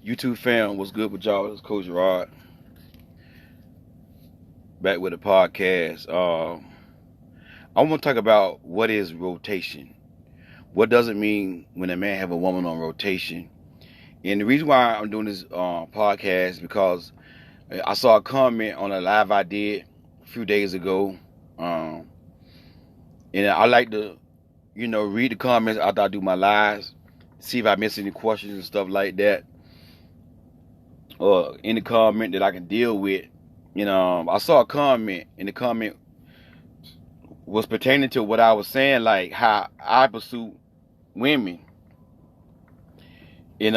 YouTube fam, what's good with y'all? It's Coach Rod back with a podcast. I want to talk about what is rotation. What does it mean when a man have a woman on rotation? And the reason why I'm doing this podcast is because I saw a comment on a live I did a few days ago, and I like to, read the comments after I do my lives, see if I miss any questions and stuff like that, or any comment that I can deal with. I saw a comment, and the comment was pertaining to what I was saying, like how I pursue women. And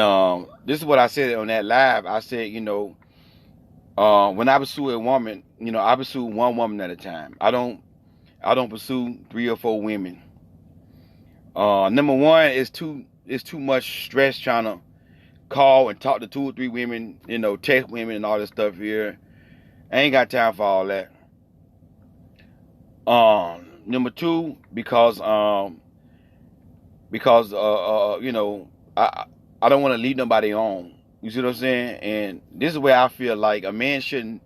this is what I said on that live. I said, when I pursue a woman, I pursue one woman at a time. I don't pursue 3 or 4 women. Number one, it's too much stress trying to call and talk to 2 or 3 women, text women and all this stuff here. I ain't got time for all that. Number two, because I don't want to lead nobody on. You see what I'm saying? And this is where I feel like a man shouldn't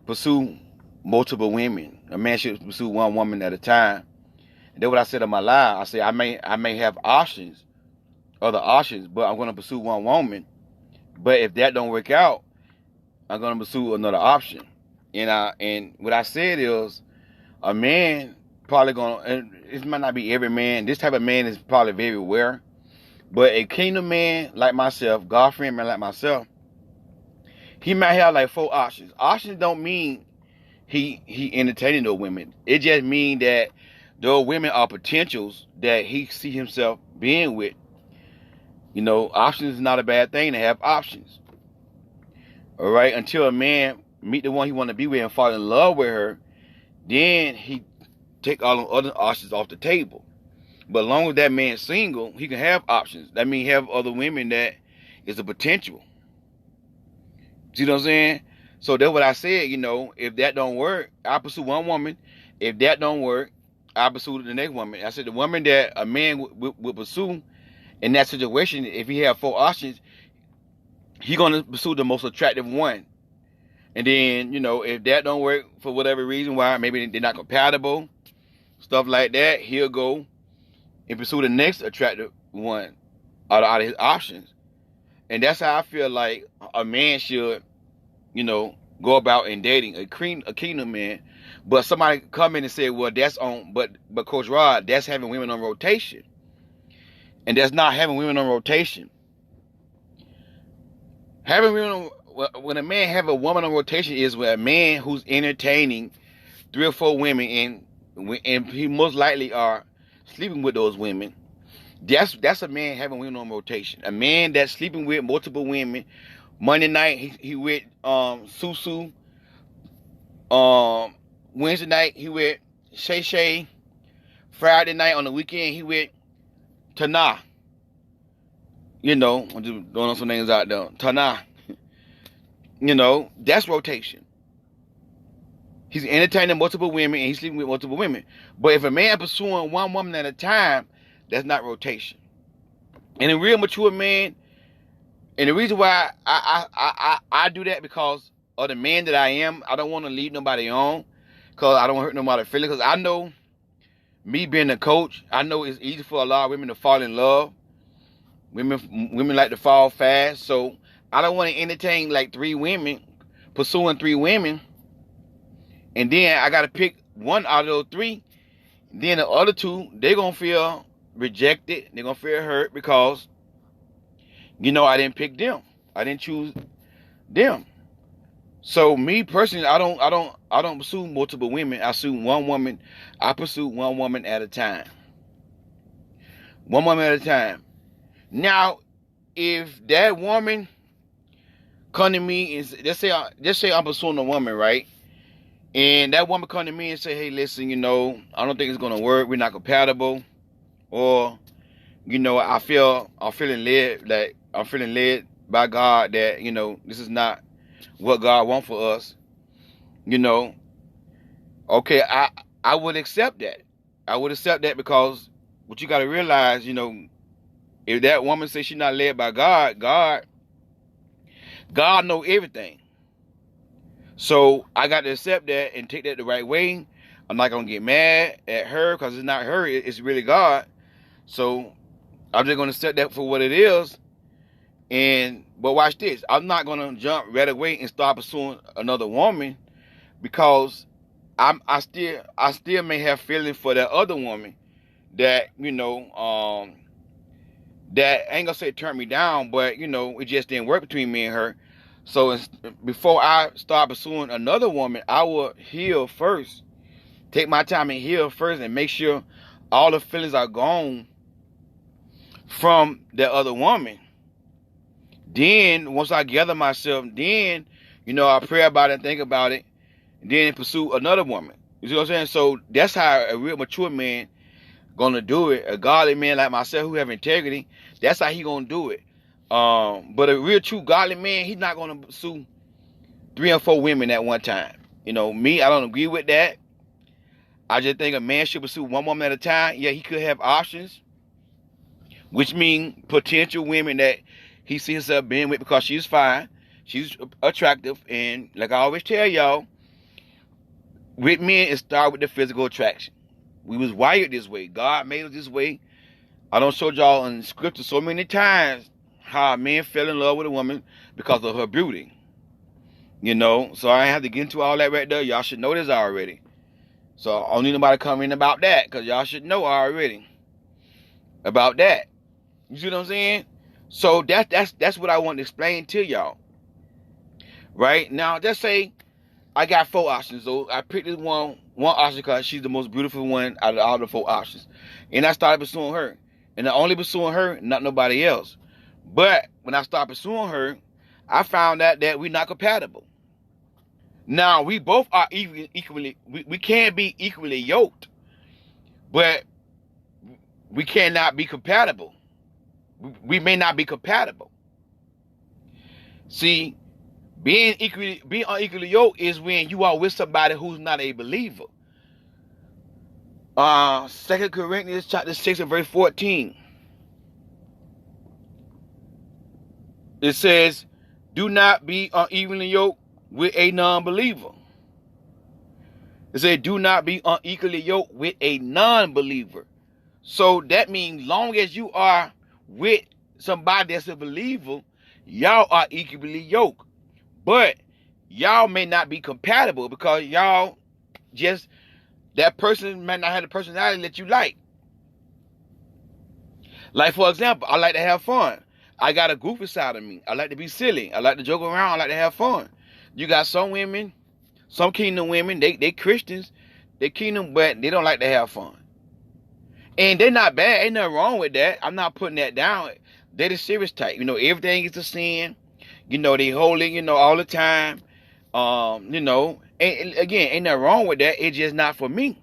pursue multiple women. A man should pursue one woman at a time. And that's what I said in my live. I said I may have other options, but I'm gonna pursue one woman. But if that don't work out, I'm gonna pursue another option. And what I said is, a man probably gonna, and it might not be every man. This type of man is probably very rare. But a kingdom man like myself, God-fearing man like myself, he might have like 4 options. Options don't mean he entertaining those women. It just means that those women are potentials that he see himself being with. Options is not a bad thing to have options. All right, until a man meet the one he want to be with and fall in love with her, then he take all the other options off the table. But as long as that man's single, he can have options. That means have other women that is a potential. See what I'm saying? So that's what I said, if that don't work, I pursue one woman. If that don't work, I pursue the next woman. I said the woman that a man would pursue in that situation, if he have 4 options, he gonna pursue the most attractive one. And then, if that don't work for whatever reason, why maybe they're not compatible, stuff like that, he'll go and pursue the next attractive one out of his options. And that's how I feel like a man should, go about in dating a kingdom man. But somebody come in and say, well, but Coach Rod, that's having women on rotation. And that's not having women on rotation. When a man have a woman on rotation is when a man who's entertaining 3 or 4 women and he most likely are sleeping with those women. That's a man having women on rotation. A man that's sleeping with multiple women. Monday night he with Susu. Wednesday night he with Shay Shay. Friday night on the weekend he with Tana. I'm just throwing some names out there. Tana. That's rotation. He's entertaining multiple women and he's sleeping with multiple women. But if a man pursuing one woman at a time, that's not rotation. And a real mature man, and the reason why I do that because of the man that I am, I don't want to lead nobody on because I don't want to hurt nobody's feelings. Because I know, me being a coach, I know it's easy for a lot of women to fall in love. Women like to fall fast. So I don't want to entertain like 3 women, pursuing 3 women. And then I got to pick one out of those 3. Then the other 2, they're going to feel rejected. They're going to feel hurt because, I didn't pick them. I didn't choose them. So me personally, I don't pursue multiple women. I pursue one woman. I pursue one woman at a time. One woman at a time. Now, if that woman come to me and just say I'm pursuing a woman, right? And that woman come to me and say, hey, listen, I don't think it's gonna work. We're not compatible. Or, I'm feeling led by God that, this is not what God wants for us. Okay, I would accept that. I would accept that because what you gotta realize, if that woman says she's not led by God, God God know everything. So I got to accept that and take that the right way. I'm not going to get mad at her because it's not her. It's really God. So I'm just going to accept that for what it is. But watch this. I'm not going to jump right away and start pursuing another woman because I still may have feelings for that other woman that, that ain't gonna say turn me down, but it just didn't work between me and her. So before I start pursuing another woman, I will heal first. Take my time and heal first and make sure all the feelings are gone from the other woman. Then once I gather myself, then I pray about it and think about it, and then pursue another woman. You see what I'm saying? So that's how a real mature man gonna do it. A godly man like myself who have integrity, that's how he gonna do it. But a real true godly man, he's not gonna pursue 3 or 4 women at one time. Me, I don't agree with that. I just think a man should pursue one woman at a time. Yeah, he could have options, which mean potential women that he sees himself being with because she's fine, she's attractive, and like I always tell y'all, with men, it starts with the physical attraction. We was wired this way. God made us this way. I don't show y'all in scripture so many times how a man fell in love with a woman because of her beauty. So I ain't have to get into all that right there. Y'all should know this already. So I don't need nobody to come in about that because y'all should know already about that. You see what I'm saying? So that's what I want to explain to y'all. Right? Now, just say I got 4 options. So I picked this one option because she's the most beautiful one out of all the 4 options. And I started pursuing her. And I only pursuing her, not nobody else. But when I started pursuing her, I found out that we're not compatible. Now, we both are equally, we can be equally yoked, but we cannot be compatible. We may not be compatible. See, being unequally yoked is when you are with somebody who's not a believer. 2 Corinthians chapter 6 and verse 14. It says, do not be unevenly yoked with a non-believer. It said, do not be unequally yoked with a non-believer. So that means long as you are with somebody that's a believer, y'all are equally yoked. But y'all may not be compatible because y'all just, that person might not have the personality that you like. Like, for example, I like to have fun. I got a goofy side of me. I like to be silly. I like to joke around. I like to have fun. You got some women, some kingdom women, they Christians, they kingdom, but they don't like to have fun. And they're not bad. Ain't nothing wrong with that. I'm not putting that down. They're the serious type. Everything is a sin. They holy, all the time. And again, ain't nothing wrong with that. It's just not for me.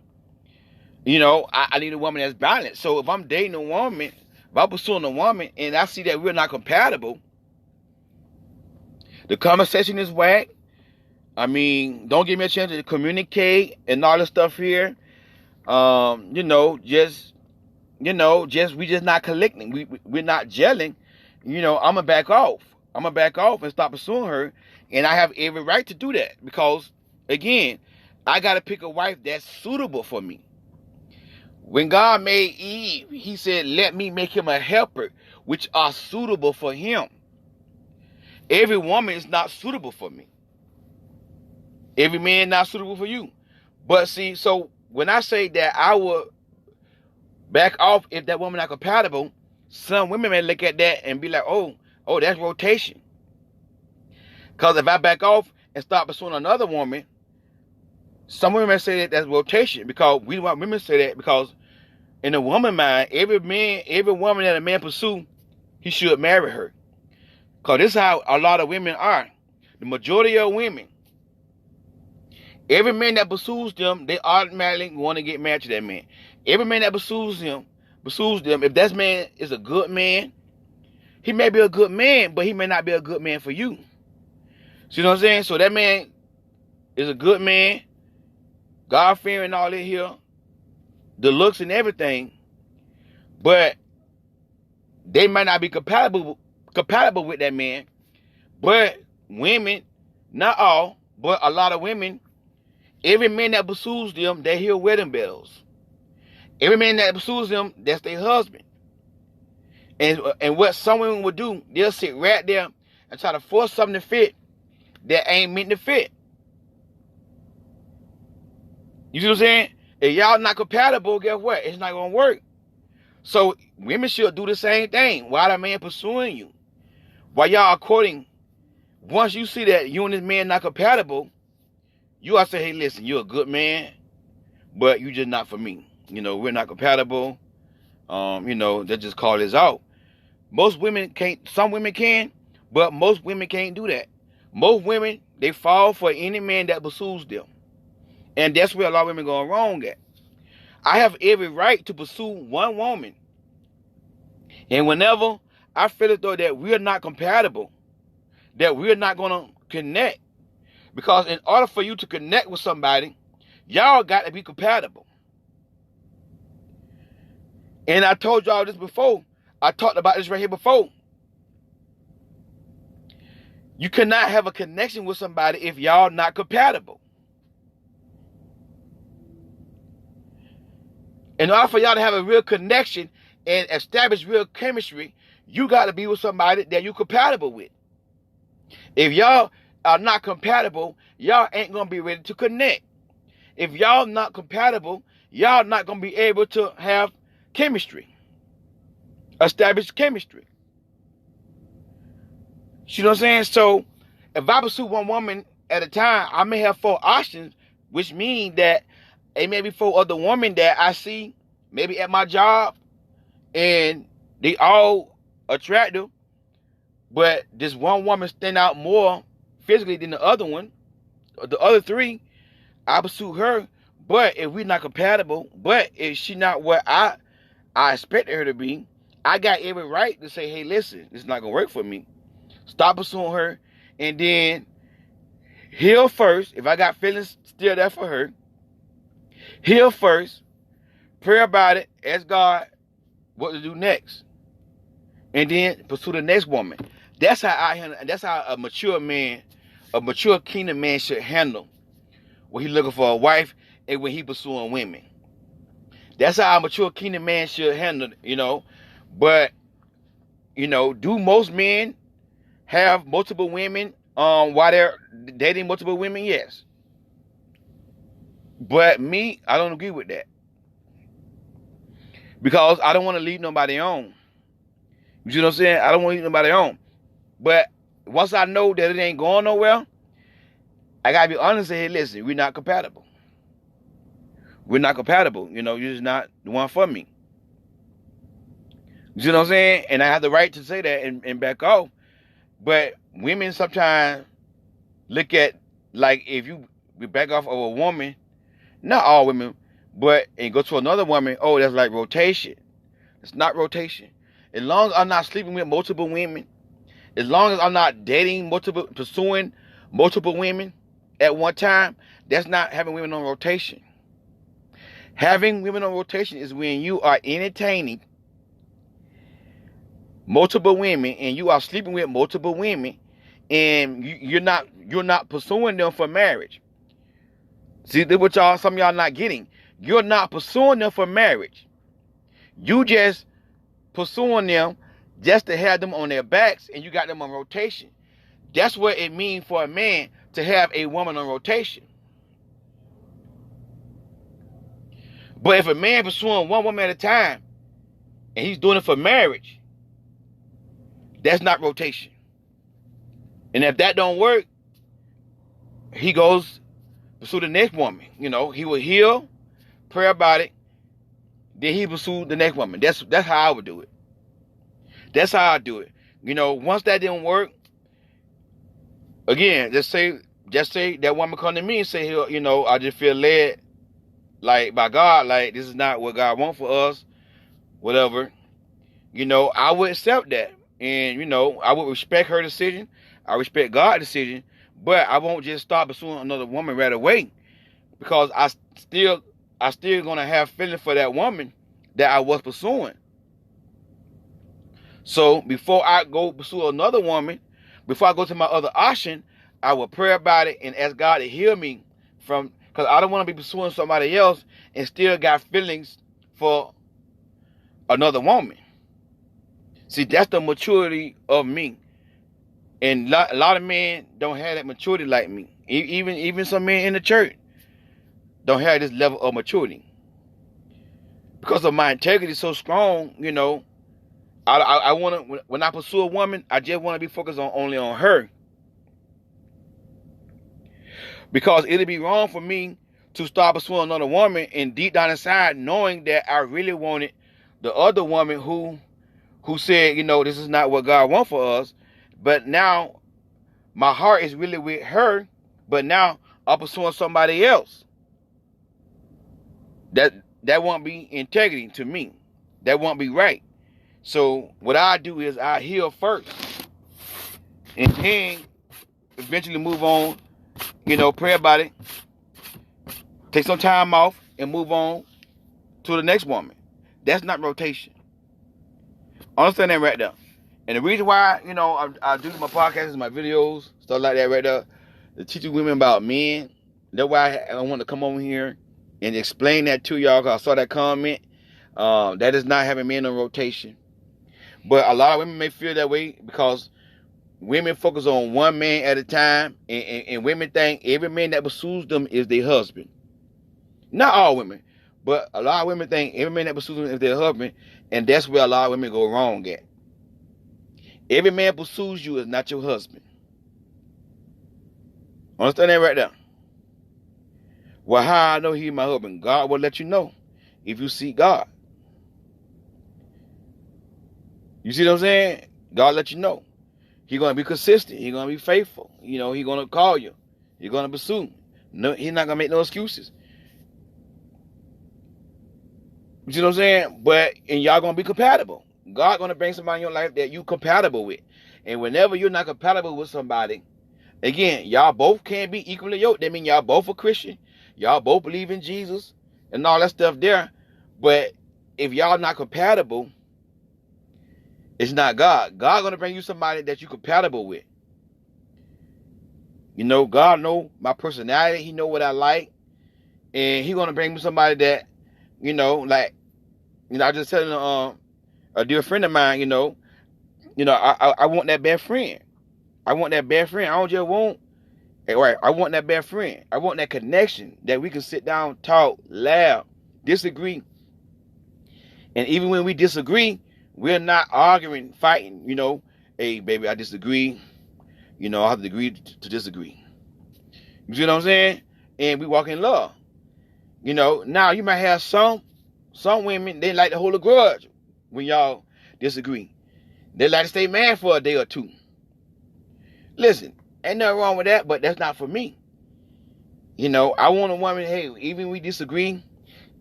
I need a woman that's balanced. So if I'm dating a woman, if I'm pursuing a woman and I see that we're not compatible, the conversation is whack. I mean, don't give me a chance to communicate and all this stuff here. We just not collecting. We're not gelling. I'm gonna back off. I'm gonna back off and stop pursuing her, and I have every right to do that because, again, I gotta pick a wife that's suitable for me. When God made Eve, He said, "Let me make him a helper, which are suitable for him." Every woman is not suitable for me. Every man not suitable for you. But see, so when I say that I will back off if that woman not compatible, some women may look at that and be like, oh, that's rotation. Because if I back off and start pursuing another woman, some women may say that that's rotation. Because we want women to say that because in a woman mind, every woman that a man pursue, he should marry her. Because this is how a lot of women are. The majority of women, every man that pursues them, they automatically want to get married to that man. Every man that pursues them, if that man is a good man, he may be a good man, but he may not be a good man for you. See what I'm saying? So that man is a good man, God-fearing, all that here, the looks and everything, but they might not be compatible with that man, but women, not all, but a lot of women, every man that pursues them, they hear wedding bells. Every man that pursues them, that's their husband. And what some women will do, they'll sit right there and try to force something to fit that ain't meant to fit. You see what I'm saying? If y'all not compatible, guess what? It's not gonna work. So women should do the same thing. Why the man pursuing you? While y'all are courting, once you see that you and this man not compatible, you ought to say, hey, listen, you're a good man, but you just not for me. We're not compatible. They just call this out. Most women can't, some women can, but most women can't do that. Most women, they fall for any man that pursues them. And that's where a lot of women go wrong at. I have every right to pursue one woman. And whenever I feel as though that we're not compatible, that we're not going to connect, because in order for you to connect with somebody, y'all got to be compatible. And I told y'all this before. I talked about this right here before. You cannot have a connection with somebody if y'all not compatible. In order for y'all to have a real connection and establish real chemistry, you got to be with somebody that you're compatible with. If y'all are not compatible, y'all ain't going to be ready to connect. If y'all not compatible, y'all not going to be able to have chemistry. Establish chemistry. You know what I'm saying? So, if I pursue one woman at a time, I may have 4 options, which means that it may be 4 other women that I see, maybe at my job, and they all attractive, but this one woman stand out more physically than the other one. The other 3, I pursue her, but if we're not compatible, but if she not what I expected her to be, I got every right to say, hey, listen, this is not going to work for me. Stop pursuing her, and then heal first. If I got feelings still there for her, heal first, pray about it, ask God what to do next, and then pursue the next woman. That's how I handle. That's how a mature man, a mature kingdom man should handle when he looking for a wife and when he pursuing women. That's how a mature kingdom man should handle it, But, do most men have multiple women while they're dating multiple women? Yes. But me, I don't agree with that. Because I don't want to lead nobody on. You see what I'm saying? I don't want to lead nobody on. But once I know that it ain't going nowhere, I got to be honest and say, hey, listen, we're not compatible. We're not compatible. You're just not the one for me. You know what I'm saying? And I have the right to say that and back off. But women sometimes look at, like, if you back off of a woman, not all women, but and go to another woman, oh, that's like rotation. It's not rotation. As long as I'm not sleeping with multiple women, as long as I'm not pursuing multiple women at one time, that's not having women on rotation. Having women on rotation is when you are entertaining multiple women and you are sleeping with multiple women and you're not pursuing them for marriage. See, this what some of y'all not getting. You're not pursuing them for marriage. You just pursuing them just to have them on their backs and you got them on rotation. That's what it means for a man to have a woman on rotation. But if a man pursuing one woman at a time and he's doing it for marriage, that's not rotation. And if that don't work, he goes pursue the next woman. He will heal, pray about it, then he pursue the next woman. That's how I would do it. That's how I do it. Once that didn't work, again, just say that woman come to me and say, I just feel led, like, by God, like, this is not what God wants for us, whatever. I would accept that. And, I would respect her decision. I respect God's decision. But I won't just start pursuing another woman right away. Because I still gonna have feelings for that woman that I was pursuing. So before I go pursue another woman, before I go to my other option, I will pray about it and ask God to heal me from, because I don't want to be pursuing somebody else and still got feelings for another woman. See, that's the maturity of me. And a lot of men don't have that maturity like me. Even some men in the church don't have this level of maturity. Because of my integrity so strong, I want to, when I pursue a woman, I just want to be focused only on her. Because it'd be wrong for me to start pursuing another woman and deep down inside knowing that I really wanted the other woman who said, this is not what God wants for us. But now my heart is really with her, but now I'm pursuing somebody else. That won't be integrity to me. That won't be right. So what I do is I heal first, and then eventually move on. Pray about it, take some time off, and move on to the next woman. That's not rotation. Understand that right there. And the reason why I do my podcasts, my videos, stuff like that right there, to teach women about men. That's why I want to come over here and explain that to y'all, because I saw that comment. That is not having men on rotation. But a lot of women may feel that way because women focus on one man at a time, and women think every man that pursues them is their husband. Not all women, but a lot of women think every man that pursues them is their husband, and that's where a lot of women go wrong at. Every man pursues you is not your husband. Understand that right there? Well, how I know he's my husband? God will let you know if you seek God. You see what I'm saying? God let you know. He's going to be consistent. He's going to be faithful. He's going to call you. He's going to pursue. No, he's not going to make no excuses. You see what I'm saying? And y'all going to be compatible. God going to bring somebody in your life that you compatible with. And whenever you're not compatible with somebody, again, y'all both can't be equally yoked. That means y'all both are Christian. Y'all both believe in Jesus and all that stuff there. But if y'all not compatible, it's not God. God going to bring you somebody that you compatible with. God know my personality. He know what I like. And he going to bring me somebody that, I just telling a dear friend of mine, I want that best friend. I want that best friend. I don't just want, right, I want that best friend. I want that connection that we can sit down, talk, laugh, disagree. And even when we disagree, we're not arguing, fighting, hey, baby, I disagree. I have to agree to disagree. You see what I'm saying? And we walk in love. Now you might have some women, they like to hold a grudge when y'all disagree. They like to stay mad for a day or two. Listen, ain't nothing wrong with that, but that's not for me. I want a woman, hey, even we disagree,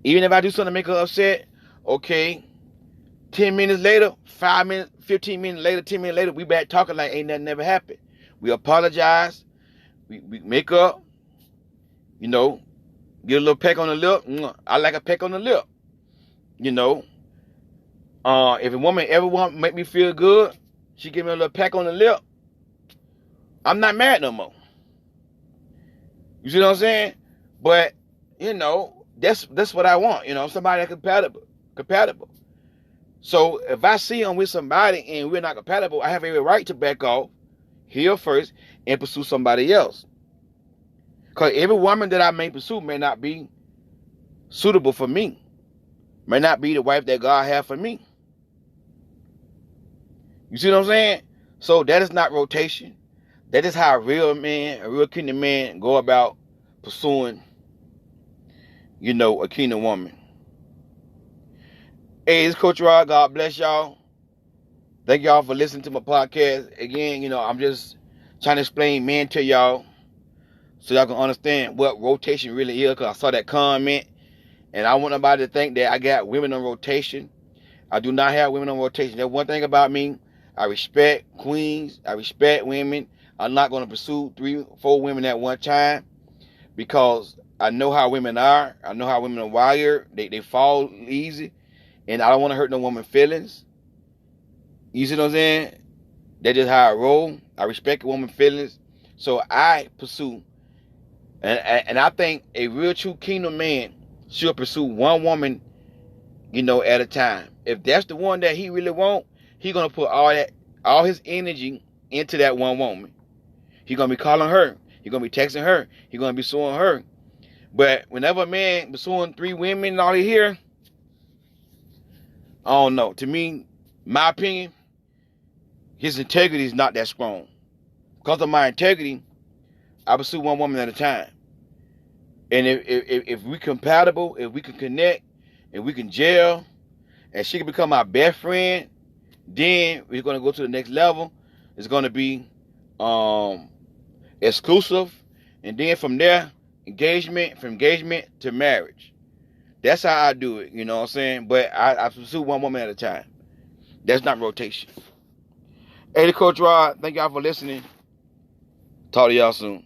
even if I do something to make her upset, okay, 10 minutes later, 5 minutes, 15 minutes later, 10 minutes later, we back talking like ain't nothing ever happened. We apologize, we make up, get a little peck on the lip. I like a peck on the lip. If a woman ever want to make me feel good, she give me a little peck on the lip, I'm not mad no more. You see what I'm saying? But, that's what I want. Somebody that's compatible. So if I see I'm with somebody and we're not compatible, I have every right to back off, heal first, and pursue somebody else. Because every woman that I may pursue may not be suitable for me. May not be the wife that God has for me. You see what I'm saying? So that is not rotation. That is how a real kingdom man go about pursuing, a kingdom woman. Hey, it's Coach Rod. God bless y'all. Thank y'all for listening to my podcast. Again, I'm just trying to explain men to y'all so y'all can understand what rotation really is, because I saw that comment and I want nobody to think that I got women on rotation. I do not have women on rotation. That's one thing about me. I respect queens. I respect women. I'm not going to pursue 3 or 4 women at one time because I know how women are. I know how women are wired. They fall easy. And I don't want to hurt no woman's feelings. You see what I'm saying? That's just how I roll. I respect a woman's feelings. So I pursue. And I think a real true kingdom man should pursue one woman, at a time. If that's the one that he really want, he gonna put all his energy into that one woman. He gonna be calling her. He gonna be texting her. He gonna be suing her. But whenever a man pursuing 3 women and all he hear, I don't know. To me, my opinion, his integrity is not that strong. Because of my integrity, I pursue one woman at a time. And if we compatible, if we can connect, if we can gel, and she can become my best friend, then we're gonna go to the next level. It's gonna be exclusive, and then from there, from engagement to marriage. That's how I do it. You know what I'm saying? But I pursue one woman at a time. That's not rotation. Hey, Coach Rod, thank y'all for listening. Talk to y'all soon.